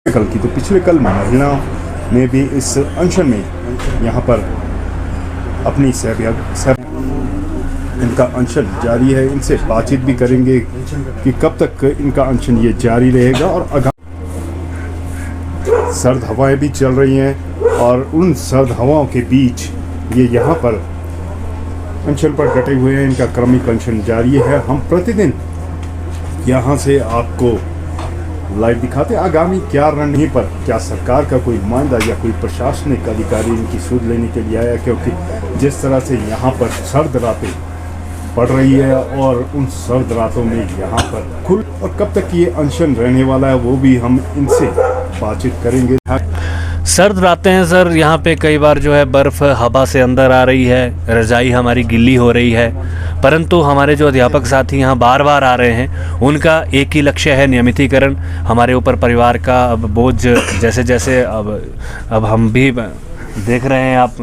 कल की तो पिछले कल महिलाओं ने भी इस अनशन में यहाँ पर अपनी इनका अनशन जारी है। इनसे बातचीत भी करेंगे कि कब तक इनका अनशन ये जारी रहेगा। और सर्द हवाएं भी चल रही हैं और उन सर्द हवाओं के बीच ये यहाँ पर अनशन पर डटे हुए हैं। इनका क्रमिक अनशन जारी है। हम प्रतिदिन यहाँ से आपको लाइव दिखाते हैं आगामी क्या रणनीति पर क्या सरकार का कोई नुमाइंदा या कोई प्रशासनिक अधिकारी इनकी सुध लेने के लिए आया, क्योंकि जिस तरह से यहाँ पर सर्द रातें पड़ रही है और उन सर्द रातों में यहाँ पर खुल और कब तक ये अनशन रहने वाला है वो भी हम इनसे बातचीत करेंगे। सर्द रातें हैं सर, यहाँ पे कई बार जो है बर्फ़ हवा से अंदर आ रही है, रज़ाई हमारी गिल्ली हो रही है, परंतु हमारे जो अध्यापक साथी यहाँ बार बार आ रहे हैं उनका एक ही लक्ष्य है नियमितीकरण। हमारे ऊपर परिवार का अब बोझ जैसे जैसे अब हम भी देख रहे हैं, आप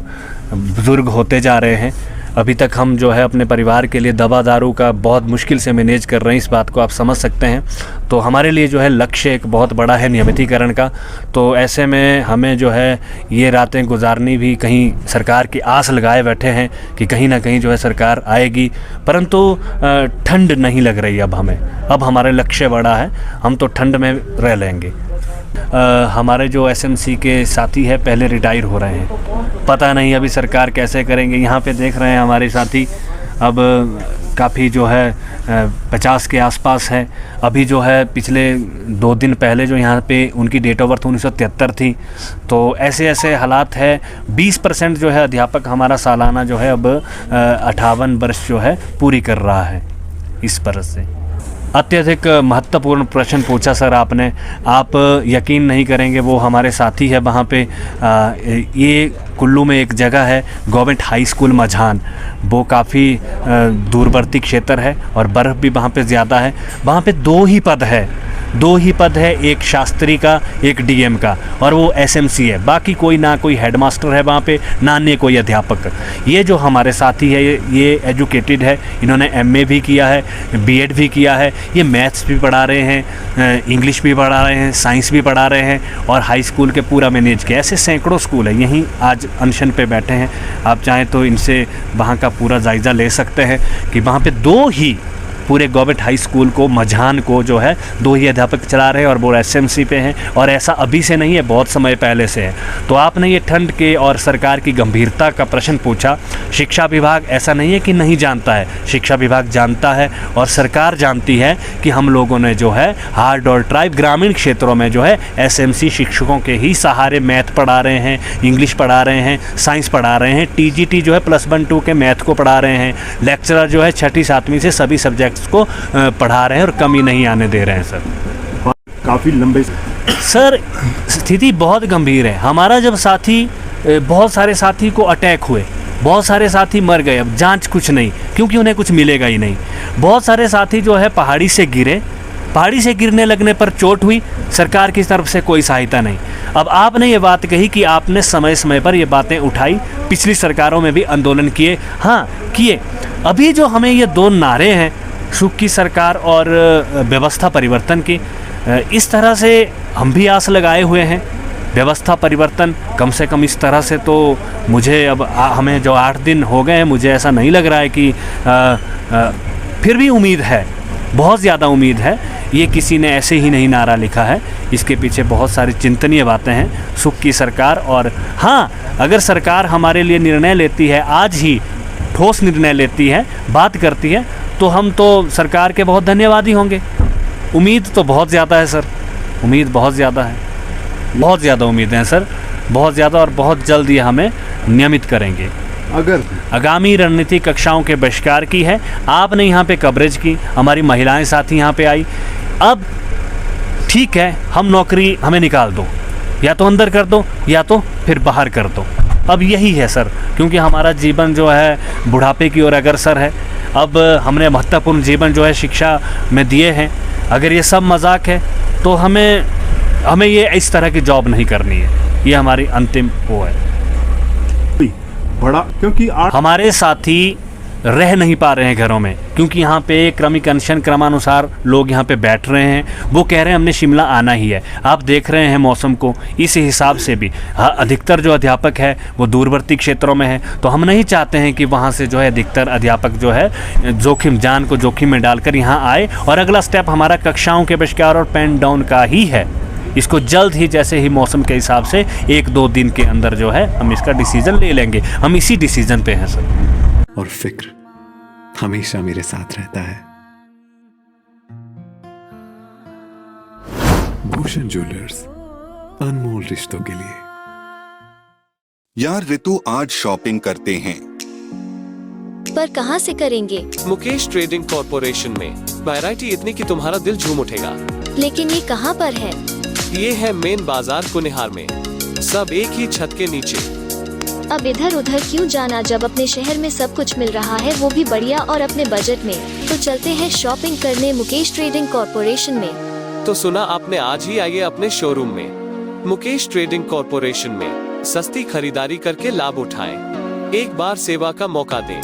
बुज़ुर्ग होते जा रहे हैं। अभी तक हम जो है अपने परिवार के लिए दवा दारू का बहुत मुश्किल से मैनेज कर रहे हैं, इस बात को आप समझ सकते हैं। तो हमारे लिए जो है लक्ष्य एक बहुत बड़ा है नियमितीकरण का। तो ऐसे में हमें जो है ये रातें गुजारनी भी, कहीं सरकार की आस लगाए बैठे हैं कि कहीं ना कहीं जो है सरकार आएगी, परंतु ठंड नहीं लग रही अब हमें। अब हमारे लक्ष्य बड़ा है, हम तो ठंड में रह लेंगे। हमारे जो एसएमसी के साथी है पहले रिटायर हो रहे हैं, पता नहीं अभी सरकार कैसे करेंगे। यहाँ पे देख रहे हैं हमारे साथी अब काफ़ी जो है 50 के आसपास है। अभी जो है पिछले 2 दिन पहले जो यहाँ पे उनकी डेट ऑफ बर्थ 1973 थी। तो ऐसे ऐसे हालात है। 20% जो है अध्यापक हमारा सालाना जो है अब 58 वर्ष जो है पूरी कर रहा है। इस बरस से अत्यधिक महत्वपूर्ण प्रश्न पूछा सर आपने, आप यकीन नहीं करेंगे। वो हमारे साथी है वहाँ पे, ये कुल्लू में एक जगह है गवर्नमेंट हाई स्कूल मझान, वो काफ़ी दूरवर्ती क्षेत्र है और बर्फ़ भी वहाँ पे ज़्यादा है। वहाँ पे 2 ही पद है, एक शास्त्री का एक डीएम का, और वो एसएमसी है। बाकी कोई ना कोई हेडमास्टर है वहाँ पे, ना ने कोई अध्यापक। ये जो हमारे साथी है ये एजुकेटेड है, इन्होंने एमए भी किया है, बीएड भी किया है। ये मैथ्स भी पढ़ा रहे हैं, इंग्लिश भी पढ़ा रहे हैं, साइंस भी पढ़ा रहे हैं और हाई स्कूल के पूरा मैनेज किया। ऐसे सैकड़ों स्कूल है, यहीं आज अनशन पे बैठे हैं। आप चाहें तो इनसे वहाँ का पूरा जायज़ा ले सकते हैं कि वहाँ पे 2 ही पूरे गवर्नमेंट हाई स्कूल को मझान को जो है 2 ही अध्यापक चला रहे हैं और वो एसएमसी पे हैं। और ऐसा अभी से नहीं है, बहुत समय पहले से है। तो आपने ये ठंड के और सरकार की गंभीरता का प्रश्न पूछा। शिक्षा विभाग ऐसा नहीं है कि नहीं जानता है, शिक्षा विभाग जानता है और सरकार जानती है कि हम लोगों ने जो है हार्ड और ट्राइब ग्रामीण क्षेत्रों में जो है एसएमसी शिक्षकों के ही सहारे मैथ पढ़ा रहे हैं, इंग्लिश पढ़ा रहे हैं, साइंस पढ़ा रहे हैं, टीजीटी जो है +1 2 के मैथ को पढ़ा रहे हैं, लेक्चरर जो है 6ठी 7वीं से सभी सब्जेक्ट को पढ़ा रहे हैं और कमी नहीं आने दे रहे हैं सर। काफ़ी लंबे सर स्थिति बहुत गंभीर है। हमारा जब साथी, बहुत सारे साथी को अटैक हुए, बहुत सारे साथी मर गए, अब जांच कुछ नहीं, क्योंकि उन्हें कुछ मिलेगा ही नहीं। बहुत सारे साथी जो है पहाड़ी से गिरे, पहाड़ी से गिरने लगने पर चोट हुई, सरकार की तरफ से कोई सहायता नहीं। अब आपने ये बात कही कि आपने समय समय पर ये बातें उठाई, पिछली सरकारों में भी आंदोलन किए, हाँ किए। अभी जो हमें ये 2 नारे हैं, सुख की सरकार और व्यवस्था परिवर्तन की, इस तरह से हम भी आस लगाए हुए हैं। व्यवस्था परिवर्तन कम से कम इस तरह से तो मुझे अब हमें जो 8 दिन हो गए हैं, मुझे ऐसा नहीं लग रहा है कि फिर भी उम्मीद है, बहुत ज़्यादा उम्मीद है। ये किसी ने ऐसे ही नहीं नारा लिखा है, इसके पीछे बहुत सारी चिंतनीय बातें हैं। सुख की सरकार, और हाँ, अगर सरकार हमारे लिए निर्णय लेती है, आज ही ठोस निर्णय लेती है, बात करती है, तो हम तो सरकार के बहुत धन्यवादी होंगे। उम्मीद तो बहुत ज़्यादा है सर, उम्मीद बहुत ज़्यादा है, बहुत ज़्यादा उम्मीद है सर, बहुत ज़्यादा, और बहुत जल्द ये हमें नियमित करेंगे। अगर आगामी रणनीति कक्षाओं के बहिष्कार की है, आपने यहाँ पे कवरेज की, हमारी महिलाएं साथी यहाँ पे आई। अब ठीक है, हम नौकरी हमें निकाल दो, या तो अंदर कर दो या तो फिर बाहर कर दो। अब यही है सर, क्योंकि हमारा जीवन जो है बुढ़ापे की ओर अग्रसर है। अब हमने महत्वपूर्ण जीवन जो है शिक्षा में दिए हैं। अगर ये सब मजाक है तो हमें ये इस तरह की जॉब नहीं करनी है। ये हमारी अंतिम वो है। बड़ा, क्योंकि हमारे साथी रह नहीं पा रहे हैं घरों में, क्योंकि यहाँ पे क्रमिक अनशन क्रमानुसार लोग यहाँ पे बैठ रहे हैं। वो कह रहे हैं हमने शिमला आना ही है। आप देख रहे हैं मौसम को, इस हिसाब से भी अधिकतर जो अध्यापक है वो दूरवर्ती क्षेत्रों में है, तो हम नहीं चाहते हैं कि वहाँ से जो है अधिकतर अध्यापक जो है जान को जोखिम में डालकर यहाँ आए। और अगला स्टेप हमारा कक्षाओं के बहिष्कार और पेन डाउन का ही है। इसको जल्द ही, जैसे ही मौसम के हिसाब से 1-2 दिन के अंदर जो है हम इसका डिसीजन ले लेंगे। हम इसी डिसीजन पे हैं सर। और फिक्र हमेशा मेरे साथ रहता है। भूषण ज्वेलर्स, अनमोल रिश्तों के लिए। यार ऋतु, आज शॉपिंग करते हैं। पर कहाँ से करेंगे? मुकेश ट्रेडिंग कॉरपोरेशन में वैरायटी इतनी कि तुम्हारा दिल झूम उठेगा। लेकिन ये कहाँ पर है? ये है मेन बाजार कुनिहार में, सब एक ही छत के नीचे। अब इधर उधर क्यों जाना जब अपने शहर में सब कुछ मिल रहा है, वो भी बढ़िया और अपने बजट में। तो चलते हैं शॉपिंग करने मुकेश ट्रेडिंग कॉरपोरेशन में। तो सुना आपने, आज ही आइए अपने शोरूम में। मुकेश ट्रेडिंग कॉरपोरेशन में सस्ती खरीदारी करके लाभ उठाएं। एक बार सेवा का मौका दें।